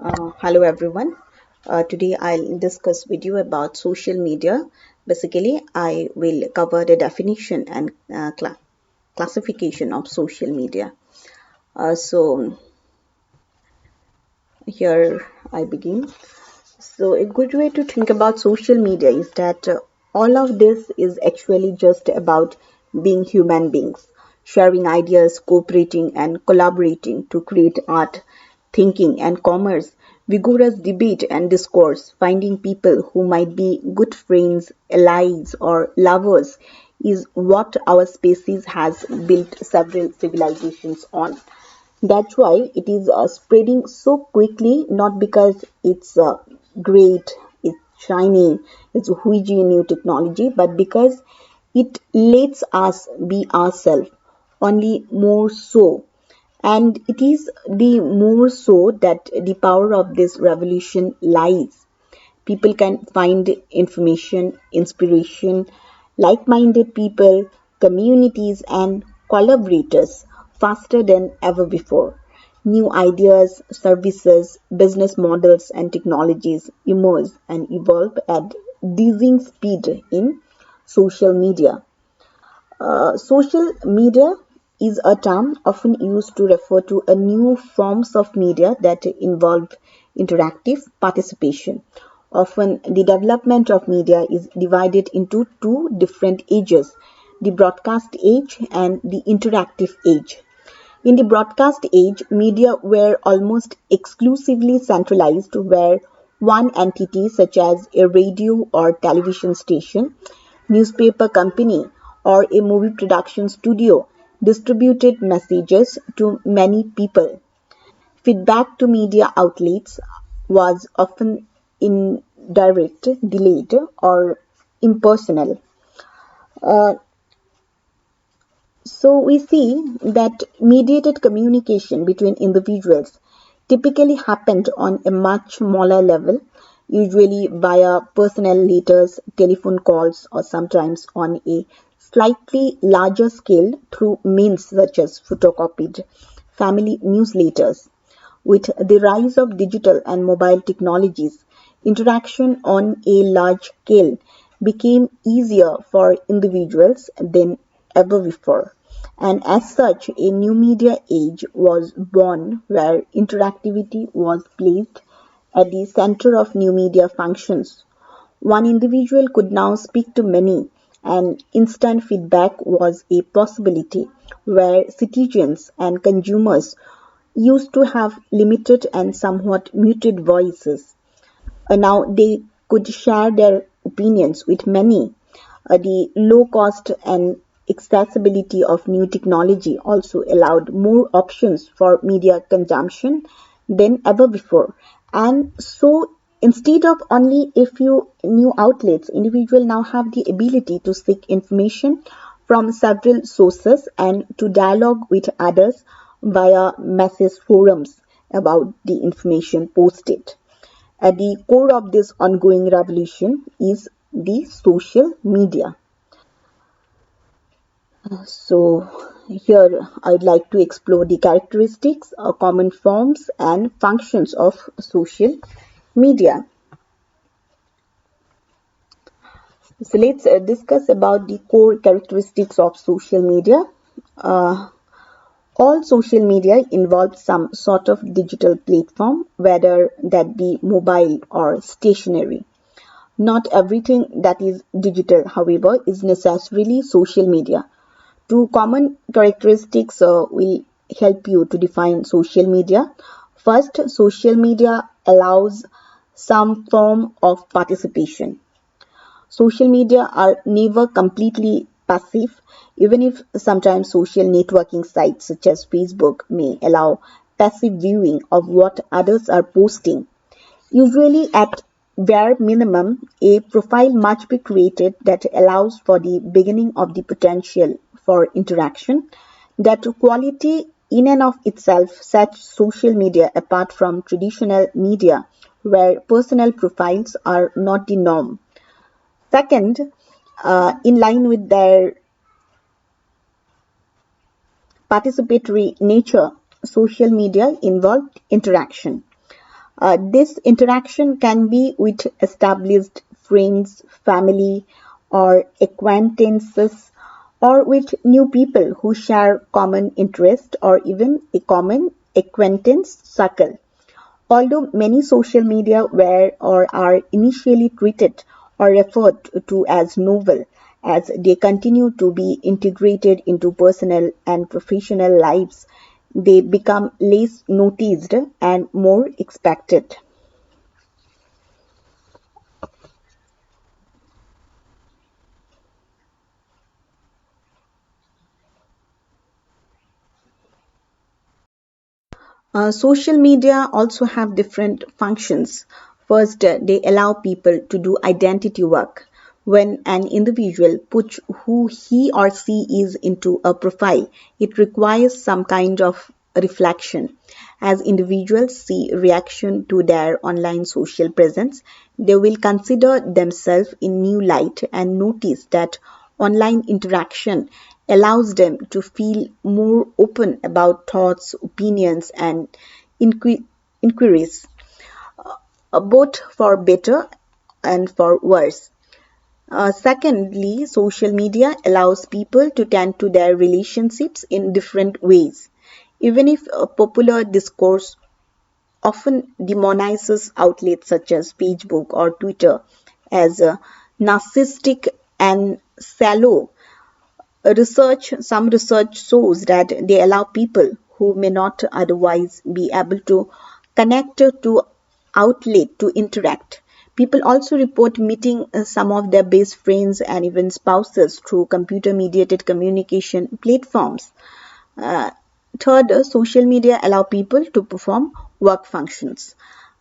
Hello everyone. Today I'll discuss with you about social media. Basically, I will cover the definition and classification of social media. So here I begin. So a good way to think about social media is that all of this is actually just about being human beings, sharing ideas, cooperating and collaborating to create art, thinking and commerce, vigorous debate and discourse, finding people who might be good friends, allies or lovers is what our species has built several civilizations on. That's why it is spreading so quickly, not because it's great, it's shiny, it's wheezy new technology, but because it lets us be ourselves, only more so. And it is the more so that the power of this revolution lies. People can find information, inspiration, like minded people, communities, and collaborators faster than ever before. New ideas, services, business models, and technologies emerge and evolve at dizzying speed in social media. Social media is a term often used to refer to a new forms of media that involve interactive participation. Often, the development of media is divided into two different ages, the broadcast age and the interactive age. In the broadcast age, media were almost exclusively centralized, where one entity, such as a radio or television station, newspaper company, or a movie production studio, distributed messages to many people. Feedback to media outlets was often indirect, delayed, or impersonal. Uh, So we see that mediated communication between individuals typically happened on a much smaller level, usually via personal letters, telephone calls, or sometimes on a slightly larger scale through means such as photocopied family newsletters. With the rise of digital and mobile technologies, interaction on a large scale became easier for individuals than ever before. And as such, a new media age was born where interactivity was placed at the center of new media functions. One individual could now speak to many, and instant feedback was a possibility where citizens and consumers used to have limited and somewhat muted voices. Now they could share their opinions with many. The low cost and accessibility of new technology also allowed more options for media consumption than ever before. And so instead of only a few new outlets, individuals now have the ability to seek information from several sources and to dialogue with others via message forums about the information posted. At the core of this ongoing revolution is the social media. So, here I'd like to explore the characteristics, common forms, and functions of social media. So, let's discuss about the core characteristics of social media. Uh, all social media involves some sort of digital platform, whether that be mobile or stationary. Not everything that is digital, however, is necessarily social media. Two common characteristics will help you to define social media. First, social media allows some form of participation. Social media are never completely passive, even if sometimes social networking sites such as Facebook may allow passive viewing of what others are posting. Usually at bare minimum, a profile must be created that allows for the beginning of the potential for interaction. That quality in and of itself sets social media apart from traditional media where personal profiles are not the norm. Second, in line with their participatory nature, social media involved interaction. This interaction can be with established friends, family, or acquaintances, or with new people who share common interest or even a common acquaintance circle. Although many social media were or are initially treated or referred to as novel, as they continue to be integrated into personal and professional lives, they become less noticed and more expected. Social media also have different functions. First, they allow people to do identity work. When an individual puts who he or she is into a profile, it requires some kind of reflection. As individuals see reaction to their online social presence, they will consider themselves in new light and notice that online interaction allows them to feel more open about thoughts, opinions, and inquiries, both for better and for worse. Secondly, social media allows people to tend to their relationships in different ways. Even if a popular discourse often demonizes outlets such as Facebook or Twitter as narcissistic and shallow, some research shows that they allow people who may not otherwise be able to connect to outlet to interact. People also report meeting some of their best friends and even spouses through computer mediated communication platforms. Uh, Third, social media allow people to perform work functions.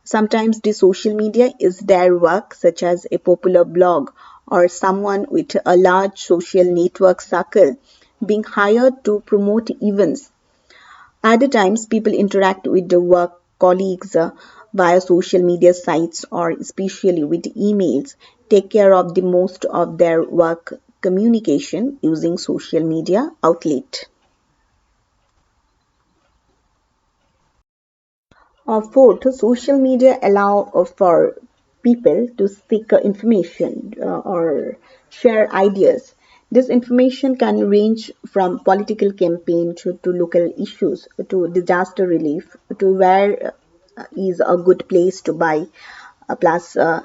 Sometimes the social media is their work, such as a popular blog or someone with a large social network circle being hired to promote events. Other times, people interact with the work colleagues via social media sites or especially with emails, take care of the most of their work communication using social media outlet. Fourth, social media allow for people to seek information or share ideas. This information can range from political campaign to local issues to disaster relief to where is a good place to buy plus uh,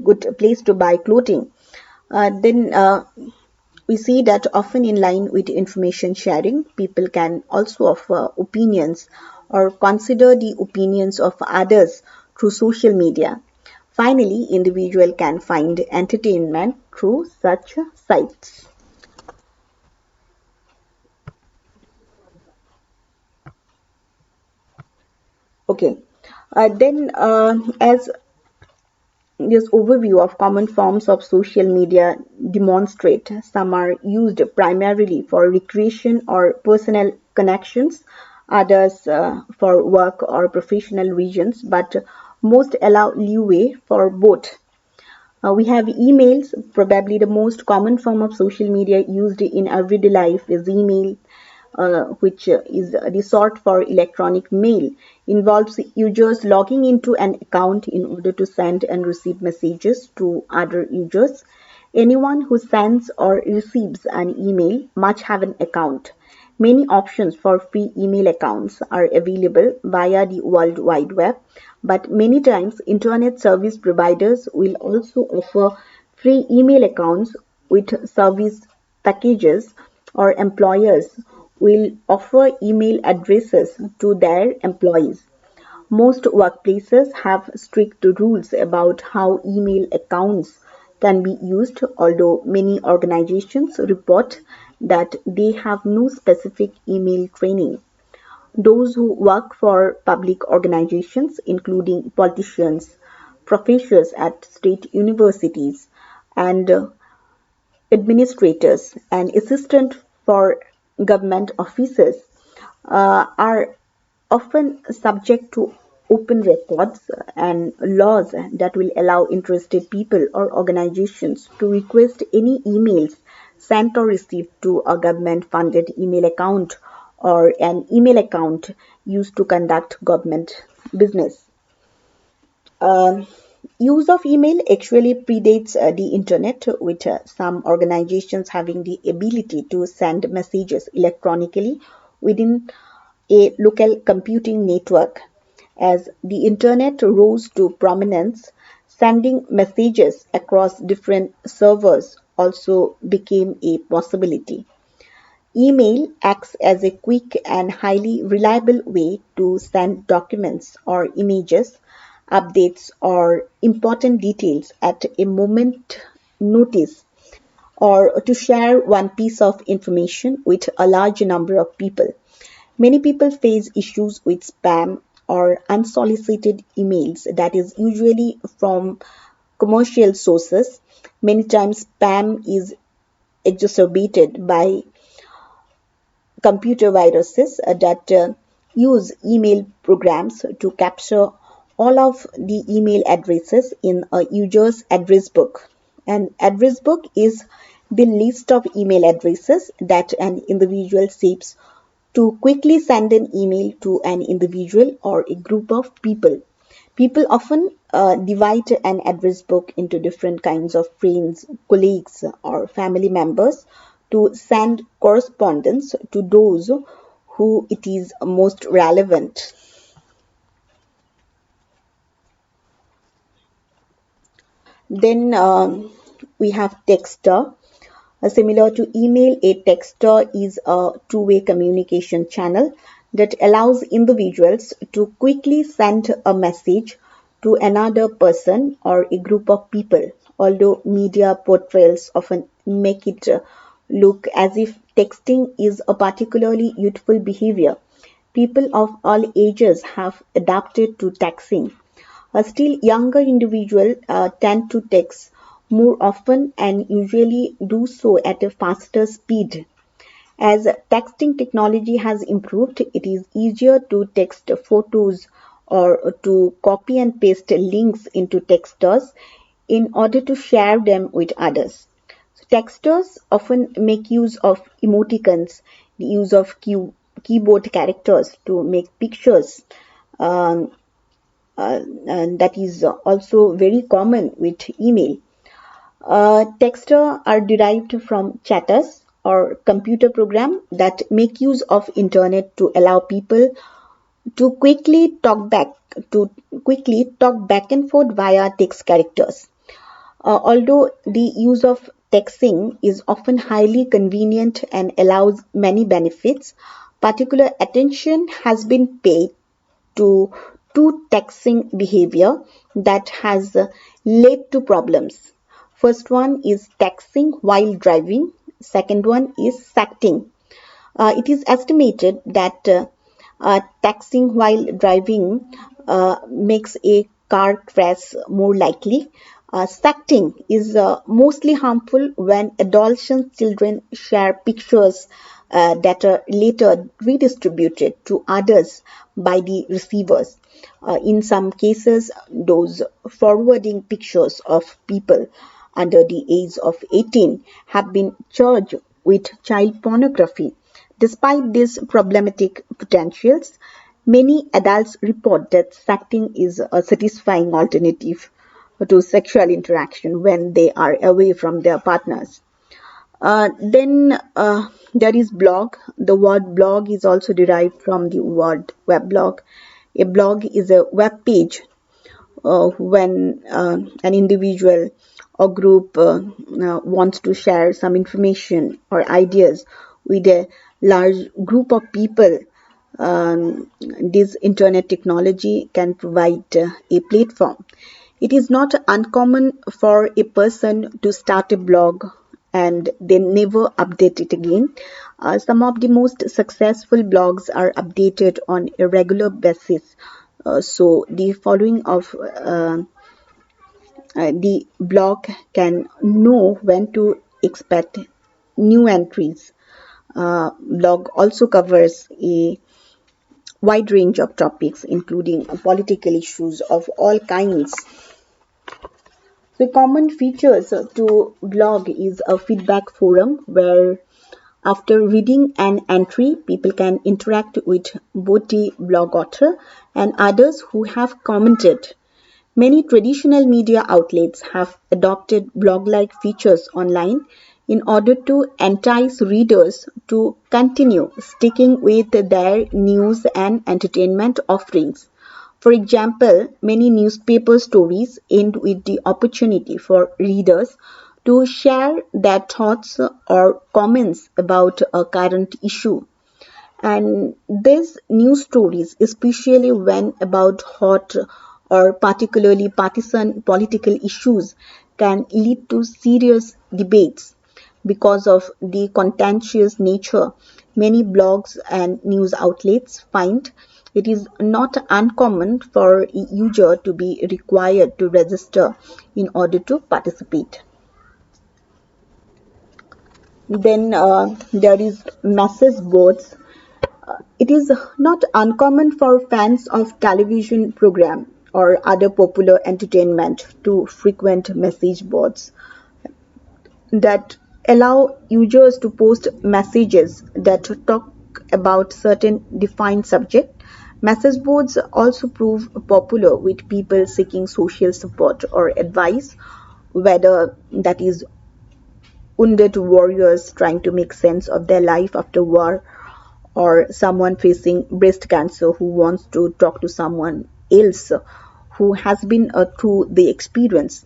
good place to buy clothing. Then we see that often in line with information sharing, people can also offer opinions or consider the opinions of others through social media. Finally, individual can find entertainment through such sites. Okay. As this overview of common forms of social media demonstrate, some are used primarily for recreation or personal connections, others for work or professional reasons, but most allow leeway for both. We have emails, probably the most common form of social media used in everyday life is email, which is the sort for electronic mail, involves users logging into an account in order to send and receive messages to other users. Anyone who sends or receives an email must have an account. Many options for free email accounts are available via the World Wide Web, but many times internet service providers will also offer free email accounts with service packages, or employers will offer email addresses to their employees. Most workplaces have strict rules about how email accounts can be used, although many organizations report that they have no specific email training. Those who work for public organizations, including politicians, professors at state universities, and administrators and assistants for government offices, are often subject to open records and laws that will allow interested people or organizations to request any emails sent or received to a government funded email account or an email account used to conduct government business. Um, Use of email actually predates the internet, with some organizations having the ability to send messages electronically within a local computing network. As the internet rose to prominence, sending messages across different servers also became a possibility. Email acts as a quick and highly reliable way to send documents or images, updates, or important details at a moment notice, or to share one piece of information with a large number of people. Many people face issues with spam or unsolicited emails, that is usually from commercial sources. Many times spam is exacerbated by computer viruses that use email programs to capture all of the email addresses in a user's address book. An address book is the list of email addresses that an individual saves to quickly send an email to an individual or a group of people. People often divide an address book into different kinds of friends, colleagues, or family members to send correspondence to those who it is most relevant. Then we have texter. Similar to email, a texter is a two-way communication channel that allows individuals to quickly send a message to another person or a group of people, although media portrayals often make it look as if texting is a particularly youthful behavior. People of all ages have adapted to texting. Still, younger individuals tend to text more often and usually do so at a faster speed. As texting technology has improved, it is easier to text photos or to copy and paste links into texters in order to share them with others. So texters often make use of emoticons, the use of keyboard characters to make pictures, um, and that is also very common with email. Texter are derived from chatters or computer program that make use of internet to allow people to quickly talk back and forth via text characters. Although the use of texting is often highly convenient and allows many benefits, particular attention has been paid to texting behavior that has led to problems. First one is texting while driving. Second one is sacting. It is estimated that taxing while driving makes a car crash more likely. Sacting is mostly harmful when adolescent children share pictures that are later redistributed to others by the receivers. In some cases, those forwarding pictures of people under the age of 18 have been charged with child pornography. Despite these problematic potentials, many adults report that sexting is a satisfying alternative to sexual interaction when they are away from their partners. Then there is blog. The word blog is also derived from the word weblog. A blog is a web page when an individual or group wants to share some information or ideas with a large group of people. This internet technology can provide a platform. It is not uncommon for a person to start a blog and then never update it again. Some of the most successful blogs are updated on a regular basis. So the following of the blog can know when to expect new entries. Blog also covers a wide range of topics, including political issues of all kinds. The common features to blog is a feedback forum where After reading an entry, people can interact with both the blog author and others who have commented. Many traditional media outlets have adopted blog-like features online in order to entice readers to continue sticking with their news and entertainment offerings. For example, many newspaper stories end with the opportunity for readers to share their thoughts or comments about a current issue. And these news stories, especially when about hot or particularly partisan political issues, can lead to serious debates. Because of the contentious nature, many blogs and news outlets find it is not uncommon for a user to be required to register in order to participate. Then there is message boards. It is not uncommon for fans of television program or other popular entertainment to frequent message boards that allow users to post messages that talk about certain defined subject. Message boards also prove popular with people seeking social support or advice, whether that is wounded warriors trying to make sense of their life after war, or someone facing breast cancer who wants to talk to someone else who has been through the experience.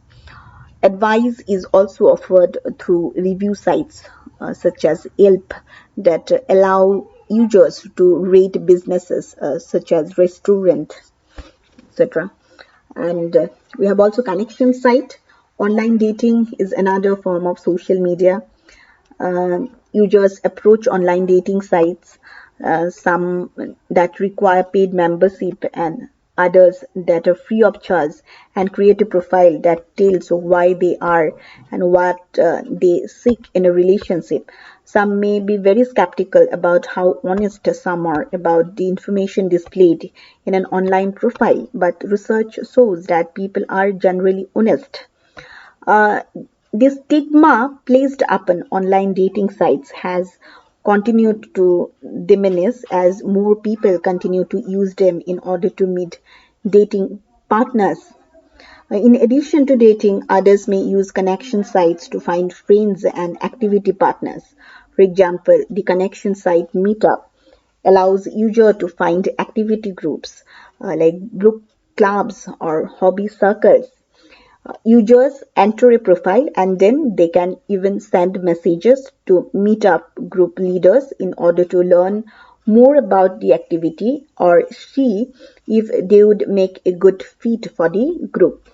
Advice is also offered through review sites such as Yelp that allow users to rate businesses such as restaurant, etc. And we have also connection site. Online dating is another form of social media. Users approach online dating sites, some that require paid membership and others that are free of charge, and create a profile that tells why they are and what they seek in a relationship. Some may be very skeptical about how honest some are about the information displayed in an online profile, but research shows that people are generally honest. uh, the stigma placed upon online dating sites has continued to diminish as more people continue to use them in order to meet dating partners. In addition to dating, others may use connection sites to find friends and activity partners. For example, the connection site Meetup allows users to find activity groups like book clubs or hobby circles. Users enter a profile and then they can even send messages to meetup group leaders in order to learn more about the activity or see if they would make a good fit for the group.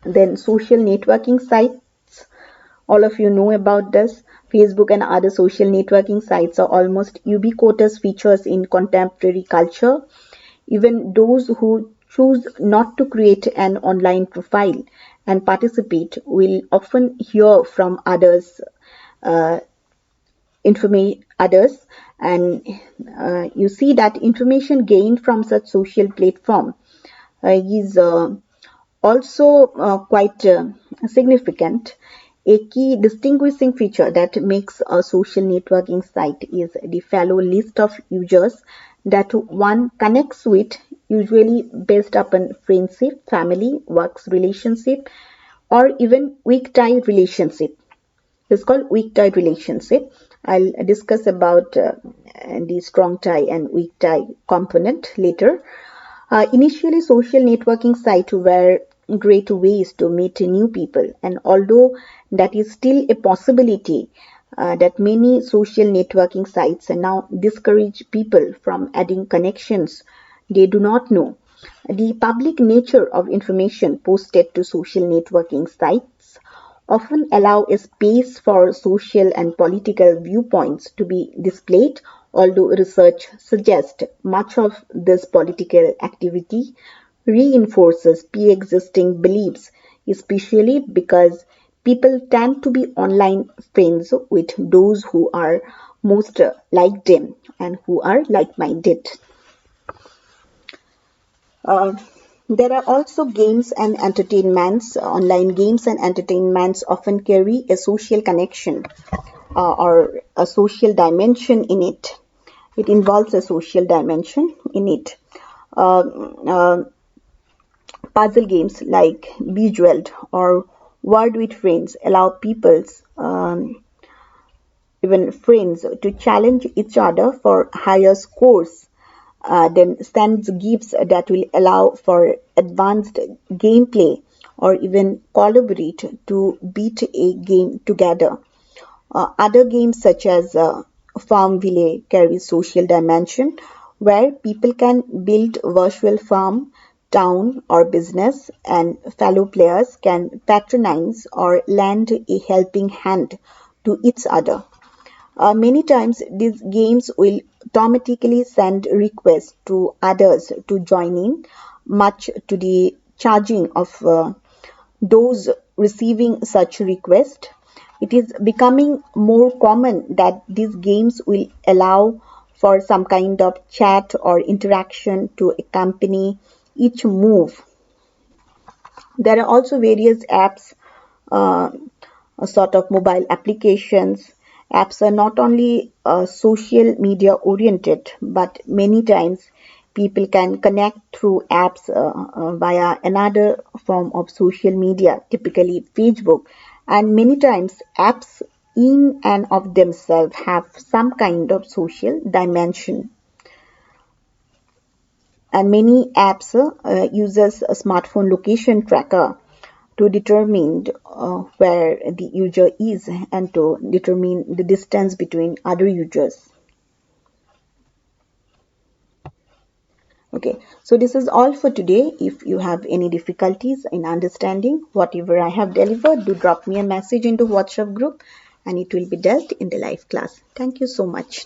Then social networking sites, all of you know about this. Facebook and other social networking sites are almost ubiquitous features in contemporary culture. Even those who choose not to create an online profile and participate will often hear from uh, others, and you see that information gained from such social platform is also quite significant. A key distinguishing feature that makes a social networking site is the follow list of users that one connects with, usually based upon friendship, family, works relationship, or even weak tie relationship. It's called weak tie relationship. I'll discuss about the strong tie and weak tie component later. Initially, social networking sites were great ways to meet new people, and although that is still a possibility, that many social networking sites now discourage people from adding connections they do not know. The public nature of information posted to social networking sites often allow a space for social and political viewpoints to be displayed, although research suggests much of this political activity reinforces pre-existing beliefs, especially because people tend to be online friends with those who are most like them and who are like-minded. Uh, There are also games and entertainments. Online games and entertainments often carry a social connection or a social dimension in it. It involves a social dimension in it. Um, uh, Puzzle games like Bejeweled or Word with Friends allow people's even friends to challenge each other for higher scores. Then stands gifts that will allow for advanced gameplay or even collaborate to beat a game together. Other games such as Farmville carry social dimension where people can build virtual farm, town or business and fellow players can patronize or lend a helping hand to each other. Many times these games will automatically send requests to others to join in, much to the charging of those receiving such requests. It is becoming more common that these games will allow for some kind of chat or interaction to accompany each move. There are also various apps, uh, a sort of mobile applications. Apps are not only social media oriented, but many times people can connect through apps via another form of social media, typically Facebook. And many times apps in and of themselves have some kind of social dimension. And many apps uses a smartphone location tracker to determine where the user is and to determine the distance between other users. Okay, so this is all for today. If you have any difficulties in understanding whatever I have delivered, do drop me a message into WhatsApp group and it will be dealt in the live class. Thank you so much.